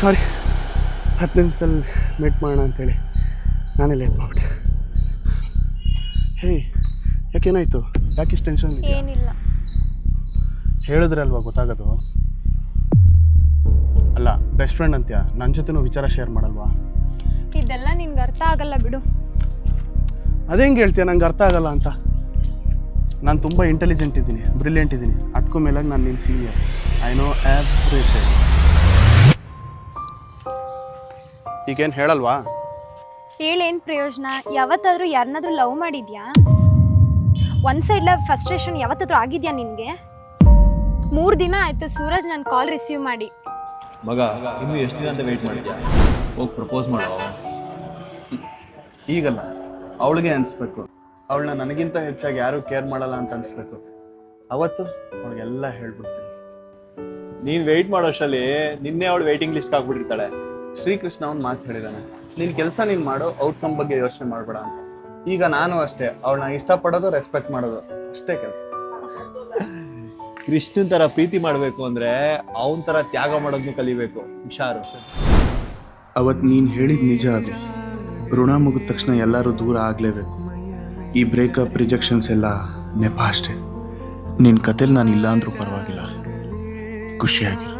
ಸಾರಿ, 10 ನಿಮಿಷದಲ್ಲಿ ಮೀಟ್ ಮಾಡೋಣ ಅಂತೇಳಿ ನಾನೇ ಲೇಟ್ ಮಾಡಿಬಿಟ್ಟೆ. ಹೇ, ಯಾಕೇನಾಯಿತು? ಯಾಕಿಷ್ಟು ಟೆನ್ಷನ್? ಏನಿಲ್ಲ. ಹೇಳಿದ್ರೆ ಅಲ್ವಾ ಗೊತ್ತಾಗೋದು. ಅಲ್ಲ, ಬೆಸ್ಟ್ ಫ್ರೆಂಡ್ ಅಂತ್ಯಾ, ನನ್ನ ಜೊತೆನೂ ವಿಚಾರ ಶೇರ್ ಮಾಡಲ್ವಾ? ಇದೆಲ್ಲ ನಿನ್ಗೆ ಅರ್ಥ ಆಗಲ್ಲ ಬಿಡು. ಅದೇಂಗೆ ಹೇಳ್ತೀಯ ನಂಗೆ ಅರ್ಥ ಆಗಲ್ಲ ಅಂತ? ನಾನು ತುಂಬ ಇಂಟೆಲಿಜೆಂಟ್ ಇದ್ದೀನಿ, ಬ್ರಿಲಿಯಂಟ್ ಇದ್ದೀನಿ. ಅದಕ್ಕೂ ಮೇಲಾಗಿ ನಾನು ನಿನ್ನ ಸೀನಿಯರ್. I know everything. ಈಗೇನು ಹೇಳಲ್ವಾ? ಹೇಳೇನು ಪ್ರಯೋಜನ? ಯಾವತ್ತಾದರೂ ಯಾರನ್ನಾದ್ರೂ ಲವ್ ಮಾಡಿದ್ಯಾ? ಒನ್ ಸೈಡ್ ಲವ್ ಫ್ರಸ್ಟ್ರೇಷನ್ ಯಾವತ್ತಾದ್ರೂ ಆಗಿದೆಯಾ ನಿನಗೆ? 3 ದಿನ ಆಯಿತು ಸೂರಜ್ ನನ್ನ ಕಾಲ್ ರಿಸೀವ್ ಮಾಡಿ. ಮಗ, ಇನ್ನೂ ಎಷ್ಟು ದಿನ ಅಂತ ವೆಯ್ಟ್ ಮಾಡಿದ್ಯಾ? ಹೋಗಿ ಪ್ರಪೋಸ್ ಮಾಡೋ. ಈಗಲ್ಲ, ಅವಳಿಗೆ ಅನಿಸ್ಬೇಕು. ಅವಳನ್ನ ನನಗಿಂತ ಹೆಚ್ಚಾಗಿ ಯಾರೂ ಕೇರ್ ಮಾಡಲ್ಲ ಅಂತ ಅನಿಸ್ಬೇಕು. ಅವತ್ತು ಅವಳಿಗೆಲ್ಲ ಹೇಳ್ಬಿಡ್ತೀನಿ. ನೀನು ವೆಯ್ಟ್ ಮಾಡೋಷ್ಟರಲ್ಲಿ ನಿನ್ನೆ ಅವಳು ವೆಯ್ಟಿಂಗ್ ಲಿಸ್ಟ್ ಆಗ್ಬಿಟ್ಟಿರ್ತಾಳೆ. ಶ್ರೀಕೃಷ್ಣ ಅವ್ನು ಮಾತು ಹೇಳಿದ್ದಾನೆ, ನಿನ್ನ ಕೆಲಸ ನೀನು ಮಾಡು, ಔಟ್ಕಮ್ ಬಗ್ಗೆ ಯೋಚನೆ ಮಾಡಬೇಡ ಅಂತ. ಈಗ ನಾನು ಅಷ್ಟೇ, ಅವಳನ್ನ ಇಷ್ಟಪಡೋದು, ರೆಸ್ಪೆಕ್ಟ್ ಮಾಡೋದು ಅಷ್ಟೇ ಕೆಲಸ. ಕೃಷ್ಣನ್ ಥರ ಪ್ರೀತಿ ಮಾಡಬೇಕು ಅಂದರೆ ಅವನ ಥರ ತ್ಯಾಗ ಮಾಡೋದನ್ನ ಕಲಿಬೇಕು. ಹುಷಾರು. ಅವತ್ತು ನೀನು ಹೇಳಿದ ನಿಜ. ಅದು ಋಣ ಮುಗಿದ ತಕ್ಷಣ ಎಲ್ಲರೂ ದೂರ ಆಗಲೇಬೇಕು. ಈ ಬ್ರೇಕಪ್, ರಿಜೆಕ್ಷನ್ಸ್ ಎಲ್ಲ ನೆಪ ಅಷ್ಟೇ. ನಿನ್ನ ಕತೆಲಿ ನಾನು ಇಲ್ಲ ಅಂದ್ರೂ ಪರವಾಗಿಲ್ಲ, ಖುಷಿಯಾಗಿರು.